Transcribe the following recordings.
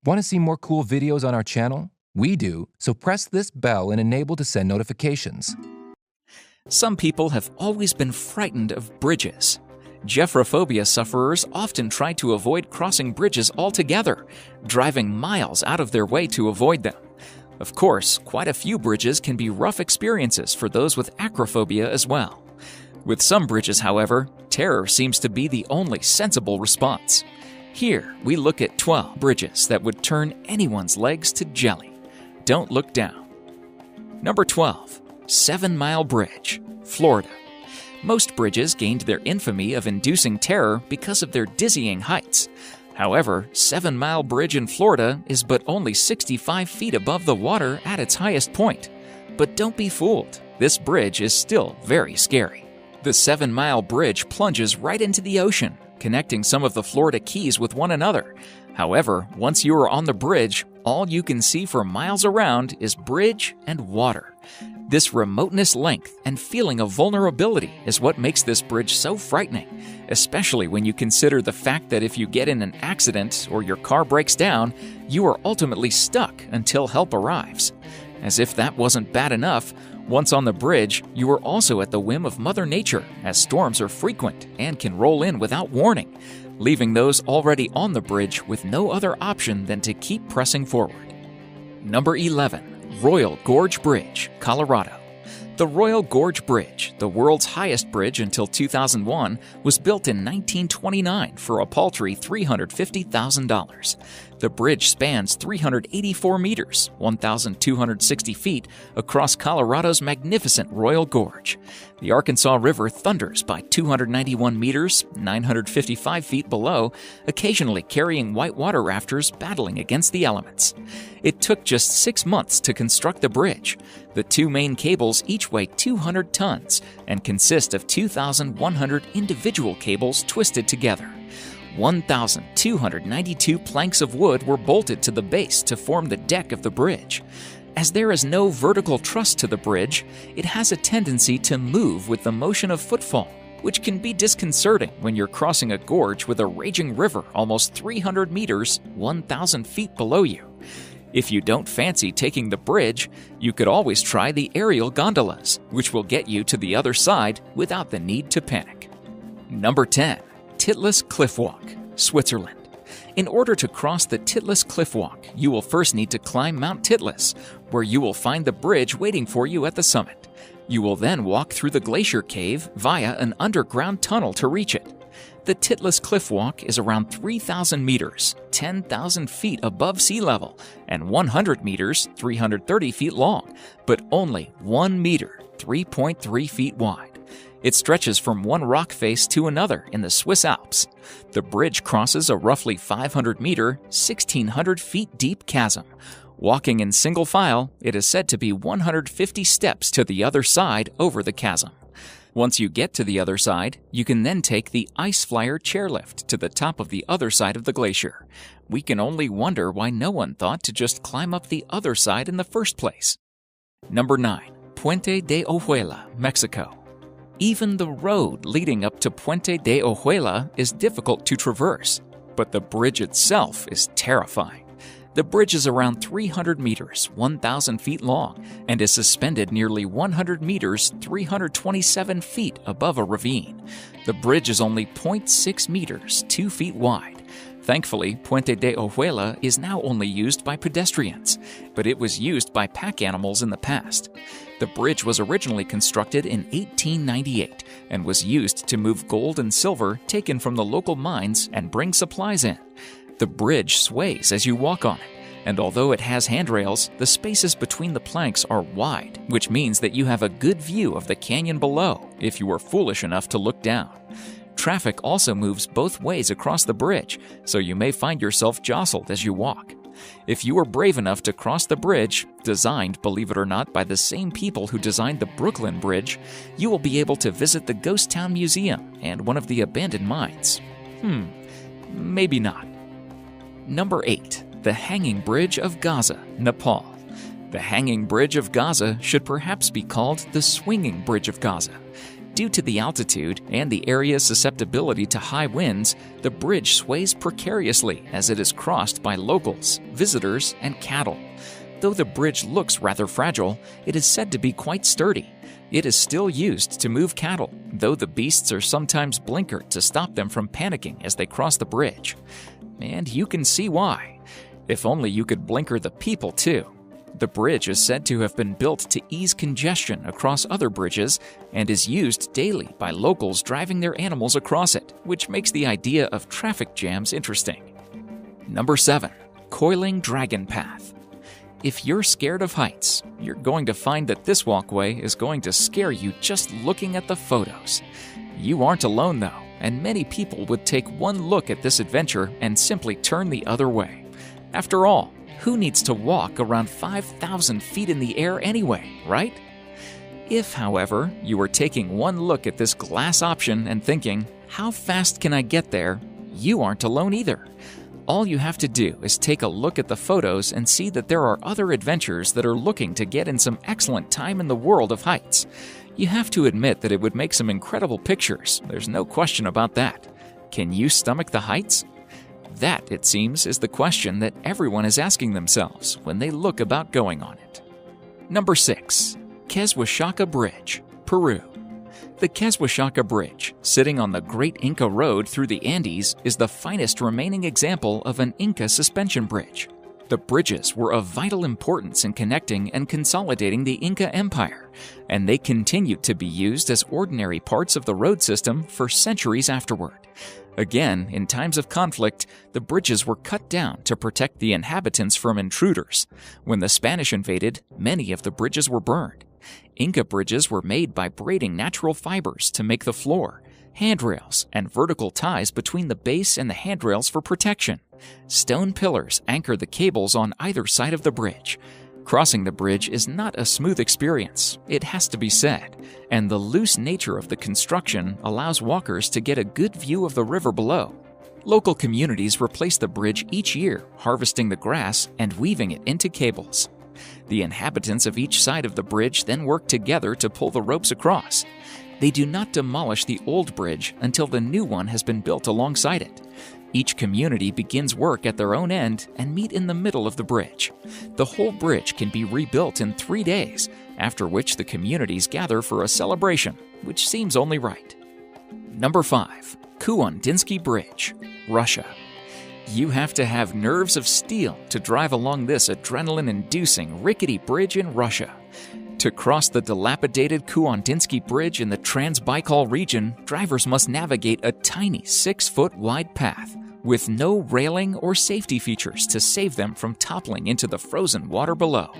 Want to see more cool videos on our channel? We do, so press this bell and enable to send notifications. Some people have always been frightened of bridges. Gephrophobia sufferers often try to avoid crossing bridges altogether, driving miles out of their way to avoid them. Of course, quite a few bridges can be rough experiences for those with acrophobia as well. With some bridges, however, terror seems to be the only sensible response. Here, we look at 12 bridges that would turn anyone's legs to jelly. Don't look down. Number 12. 7 Mile Bridge, Florida. Most bridges gained their infamy of inducing terror because of their dizzying heights. However, 7 Mile Bridge in Florida is but only 65 feet above the water at its highest point. But don't be fooled, this bridge is still very scary. The 7 Mile Bridge plunges right into the ocean, connecting some of the Florida Keys with one another. However, once you are on the bridge, all you can see for miles around is bridge and water. This remoteness, length, and feeling of vulnerability is what makes this bridge so frightening, especially when you consider the fact that if you get in an accident or your car breaks down, you are ultimately stuck until help arrives. As if that wasn't bad enough, once on the bridge, you are also at the whim of Mother Nature, as storms are frequent and can roll in without warning, leaving those already on the bridge with no other option than to keep pressing forward. Number 11. Royal Gorge Bridge, Colorado. The Royal Gorge Bridge, the world's highest bridge until 2001, was built in 1929 for a paltry $350,000. The bridge spans 384 meters, 1,260 feet, across Colorado's magnificent Royal Gorge. The Arkansas River thunders by 291 meters, 955 feet below, occasionally carrying whitewater rafters battling against the elements. It took just 6 months to construct the bridge. The two main cables each weigh 200 tons and consist of 2,100 individual cables twisted together. 1,292 planks of wood were bolted to the base to form the deck of the bridge. As there is no vertical truss to the bridge, it has a tendency to move with the motion of footfall, which can be disconcerting when you're crossing a gorge with a raging river almost 300 meters, 1,000 feet below you. If you don't fancy taking the bridge, you could always try the aerial gondolas, which will get you to the other side without the need to panic. Number 10. Titlis Cliff Walk, Switzerland. In order to cross the Titlis Cliff Walk, you will first need to climb Mount Titlis, where you will find the bridge waiting for you at the summit. You will then walk through the glacier cave via an underground tunnel to reach it. The Titlis Cliff Walk is around 3,000 meters, 10,000 feet above sea level, and 100 meters, 330 feet long, but only 1 meter, 3.3 feet wide. It stretches from one rock face to another in the Swiss Alps. The bridge crosses a roughly 500-meter, 1,600 feet deep chasm. Walking in single file, it is said to be 150 steps to the other side over the chasm. Once you get to the other side, you can then take the Ice Flyer chairlift to the top of the other side of the glacier. We can only wonder why no one thought to just climb up the other side in the first place. Number 9. Puente de Ojuela, Mexico. Even the road leading up to Puente de Ojuela is difficult to traverse, but the bridge itself is terrifying. The bridge is around 300 meters, 1,000 feet long, and is suspended nearly 100 meters, 327 feet above a ravine. The bridge is only 0.6 meters, 2 feet wide. Thankfully, Puente de Ojuela is now only used by pedestrians, but it was used by pack animals in the past. The bridge was originally constructed in 1898 and was used to move gold and silver taken from the local mines and bring supplies in. The bridge sways as you walk on it, and although it has handrails, the spaces between the planks are wide, which means that you have a good view of the canyon below if you are foolish enough to look down. Traffic also moves both ways across the bridge, so you may find yourself jostled as you walk. If you are brave enough to cross the bridge, designed, believe it or not, by the same people who designed the Brooklyn Bridge, you will be able to visit the Ghost Town Museum and one of the abandoned mines. Maybe not. Number 8. The Hanging Bridge of Gaza, Nepal. The Hanging Bridge of Gaza should perhaps be called the Swinging Bridge of Gaza. Due to the altitude and the area's susceptibility to high winds, the bridge sways precariously as it is crossed by locals, visitors, and cattle. Though the bridge looks rather fragile, it is said to be quite sturdy. It is still used to move cattle, though the beasts are sometimes blinkered to stop them from panicking as they cross the bridge. And you can see why. If only you could blinker the people too. The bridge is said to have been built to ease congestion across other bridges and is used daily by locals driving their animals across it, which makes the idea of traffic jams interesting. Number 7. Coiling Dragon Path. If you're scared of heights, you're going to find that this walkway is going to scare you just looking at the photos. You aren't alone though, and many people would take one look at this adventure and simply turn the other way. After all, who needs to walk around 5,000 feet in the air anyway, right? If, however, you were taking one look at this glass option and thinking, how fast can I get there? You aren't alone either. All you have to do is take a look at the photos and see that there are other adventurers that are looking to get in some excellent time in the world of heights. You have to admit that it would make some incredible pictures, there's no question about that. Can you stomach the heights? That, it seems, is the question that everyone is asking themselves when they look about going on it. Number 6. Queswashaca Bridge, Peru. The Queswashaca Bridge, sitting on the Great Inca Road through the Andes, is the finest remaining example of an Inca suspension bridge. The bridges were of vital importance in connecting and consolidating the Inca Empire, and they continued to be used as ordinary parts of the road system for centuries afterward. Again, in times of conflict, the bridges were cut down to protect the inhabitants from intruders. When the Spanish invaded, many of the bridges were burned. Inca bridges were made by braiding natural fibers to make the floor, handrails, and vertical ties between the base and the handrails for protection. Stone pillars anchor the cables on either side of the bridge. Crossing the bridge is not a smooth experience, it has to be said, and the loose nature of the construction allows walkers to get a good view of the river below. Local communities replace the bridge each year, harvesting the grass and weaving it into cables. The inhabitants of each side of the bridge then work together to pull the ropes across. They do not demolish the old bridge until the new one has been built alongside it. Each community begins work at their own end and meet in the middle of the bridge. The whole bridge can be rebuilt in 3 days, after which the communities gather for a celebration, which seems only right. Number 5. Kuandinsky Bridge, Russia. You have to have nerves of steel to drive along this adrenaline-inducing, rickety bridge in Russia. To cross the dilapidated Kuandinsky Bridge in the Trans-Baikal region, drivers must navigate a tiny 6-foot wide path with no railing or safety features to save them from toppling into the frozen water below.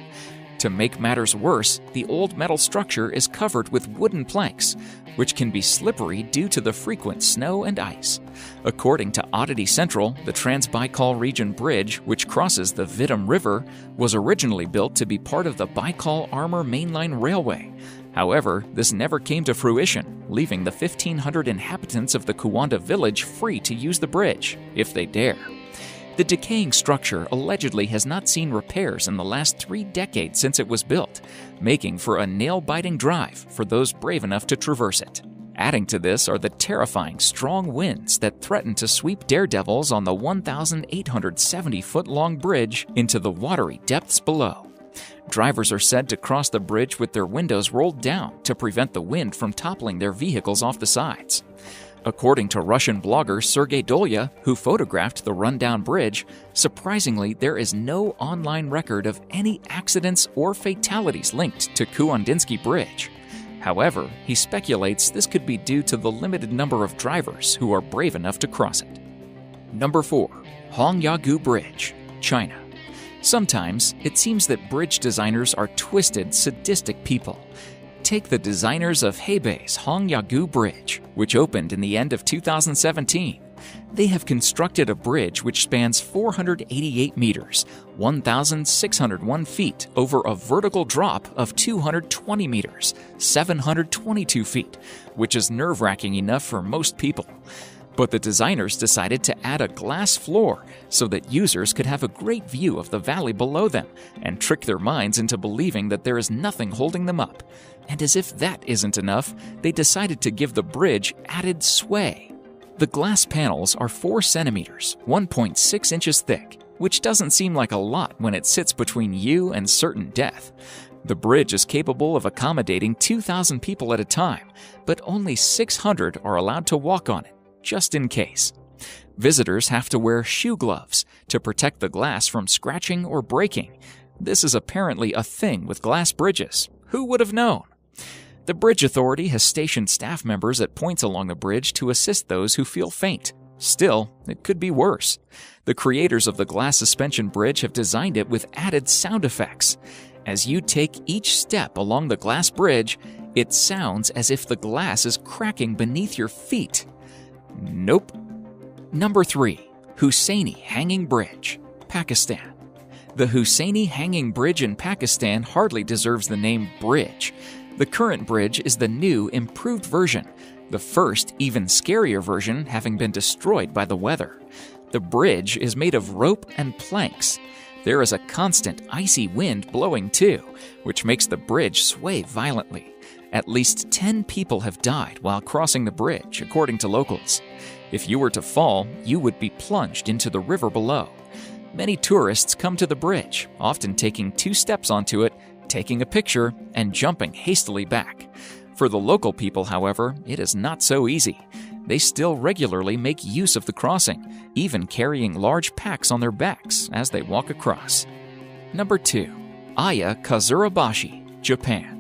To make matters worse, the old metal structure is covered with wooden planks, which can be slippery due to the frequent snow and ice. According to Oddity Central, the Trans-Baikal Region Bridge, which crosses the Vidym River, was originally built to be part of the Baikal-Amur Mainline Railway. However, this never came to fruition, leaving the 1,500 inhabitants of the Kuwanda village free to use the bridge, if they dare. The decaying structure allegedly has not seen repairs in the last 3 decades since it was built, making for a nail-biting drive for those brave enough to traverse it. Adding to this are the terrifying strong winds that threaten to sweep daredevils on the 1,870-foot-long bridge into the watery depths below. Drivers are said to cross the bridge with their windows rolled down to prevent the wind from toppling their vehicles off the sides. According to Russian blogger Sergei Dolya, who photographed the rundown bridge, surprisingly, there is no online record of any accidents or fatalities linked to Kuandinsky Bridge. However, he speculates this could be due to the limited number of drivers who are brave enough to cross it. Number 4. Hongyagu Bridge, China. Sometimes, it seems that bridge designers are twisted, sadistic people. Take the designers of Hebei's Hongyagu Bridge, which opened in the end of 2017. They have constructed a bridge which spans 488 meters, 1,601 feet, over a vertical drop of 220 meters, 722 feet, which is nerve-wracking enough for most people. But the designers decided to add a glass floor so that users could have a great view of the valley below them and trick their minds into believing that there is nothing holding them up. And as if that isn't enough, they decided to give the bridge added sway. The glass panels are 4 centimeters, 1.6 inches thick, which doesn't seem like a lot when it sits between you and certain death. The bridge is capable of accommodating 2,000 people at a time, but only 600 are allowed to walk on it, just in case. Visitors have to wear shoe gloves to protect the glass from scratching or breaking. This is apparently a thing with glass bridges. Who would have known? The Bridge Authority has stationed staff members at points along the bridge to assist those who feel faint. Still, it could be worse. The creators of the glass suspension bridge have designed it with added sound effects. As you take each step along the glass bridge, it sounds as if the glass is cracking beneath your feet. Nope. Number 3. Hussaini Hanging Bridge, Pakistan. The Hussaini Hanging Bridge in Pakistan hardly deserves the name bridge. The current bridge is the new, improved version, the first, even scarier version having been destroyed by the weather. The bridge is made of rope and planks. There is a constant icy wind blowing too, which makes the bridge sway violently. At least 10 people have died while crossing the bridge, according to locals. If you were to fall, you would be plunged into the river below. Many tourists come to the bridge, often taking 2 steps onto it, taking a picture, and jumping hastily back. For the local people, however, it is not so easy. They still regularly make use of the crossing, even carrying large packs on their backs as they walk across. Number 2. Aya Kazurabashi, Japan.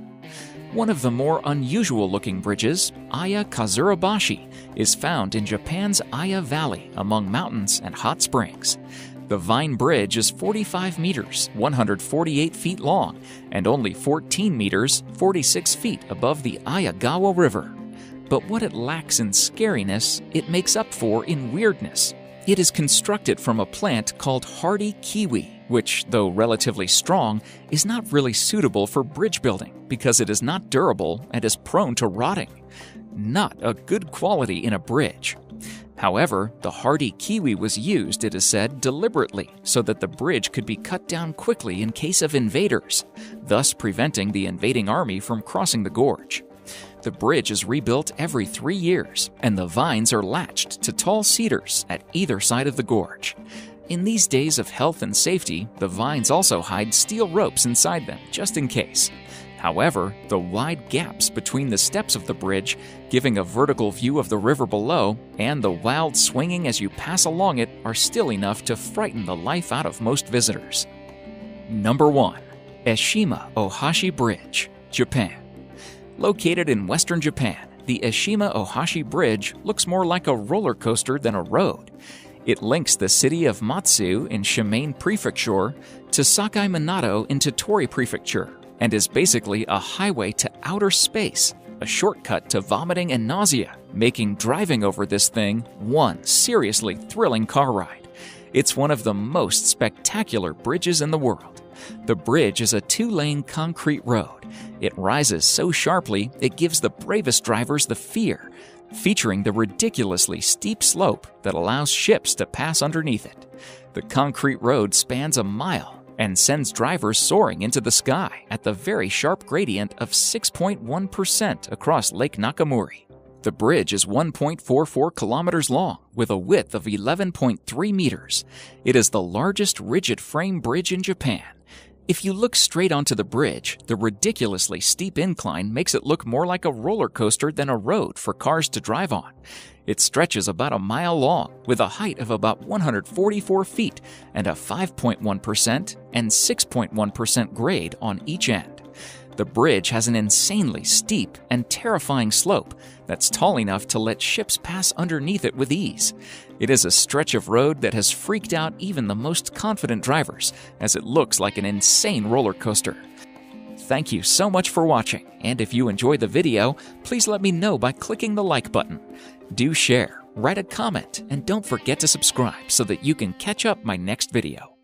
One of the more unusual-looking bridges, Aya Kazurabashi, is found in Japan's Aya Valley among mountains and hot springs. The Vine Bridge is 45 meters, 148 feet long, and only 14 meters, 46 feet above the Ayagawa River. But what it lacks in scariness, it makes up for in weirdness. It is constructed from a plant called hardy kiwi, which, though relatively strong, is not really suitable for bridge building because it is not durable and is prone to rotting. Not a good quality in a bridge. However, the hardy kiwi was used, it is said, deliberately so that the bridge could be cut down quickly in case of invaders, thus preventing the invading army from crossing the gorge. The bridge is rebuilt every 3 years, and the vines are latched to tall cedars at either side of the gorge. In these days of health and safety, the vines also hide steel ropes inside them, just in case. However, the wide gaps between the steps of the bridge, giving a vertical view of the river below, and the wild swinging as you pass along it are still enough to frighten the life out of most visitors. Number 1. Eshima Ohashi Bridge, Japan. Located in western Japan, the Eshima Ohashi Bridge looks more like a roller coaster than a road. It links the city of Matsu in Shimane Prefecture to Sakai Minato in Tottori Prefecture, and is basically a highway to outer space, a shortcut to vomiting and nausea, making driving over this thing one seriously thrilling car ride. It's one of the most spectacular bridges in the world. The bridge is a 2-lane concrete road. It rises so sharply it gives the bravest drivers the fear, featuring the ridiculously steep slope that allows ships to pass underneath it. The concrete road spans a mile and sends drivers soaring into the sky at the very sharp gradient of 6.1% across Lake Nakamura. The bridge is 1.44 kilometers long with a width of 11.3 meters. It is the largest rigid frame bridge in Japan. If you look straight onto the bridge, the ridiculously steep incline makes it look more like a roller coaster than a road for cars to drive on. It stretches about a mile long, with a height of about 144 feet and a 5.1% and 6.1% grade on each end. The bridge has an insanely steep and terrifying slope that's tall enough to let ships pass underneath it with ease. It is a stretch of road that has freaked out even the most confident drivers, as it looks like an insane roller coaster. Thank you so much for watching, and if you enjoyed the video, please let me know by clicking the like button. Do share, write a comment, and don't forget to subscribe so that you can catch up my next video.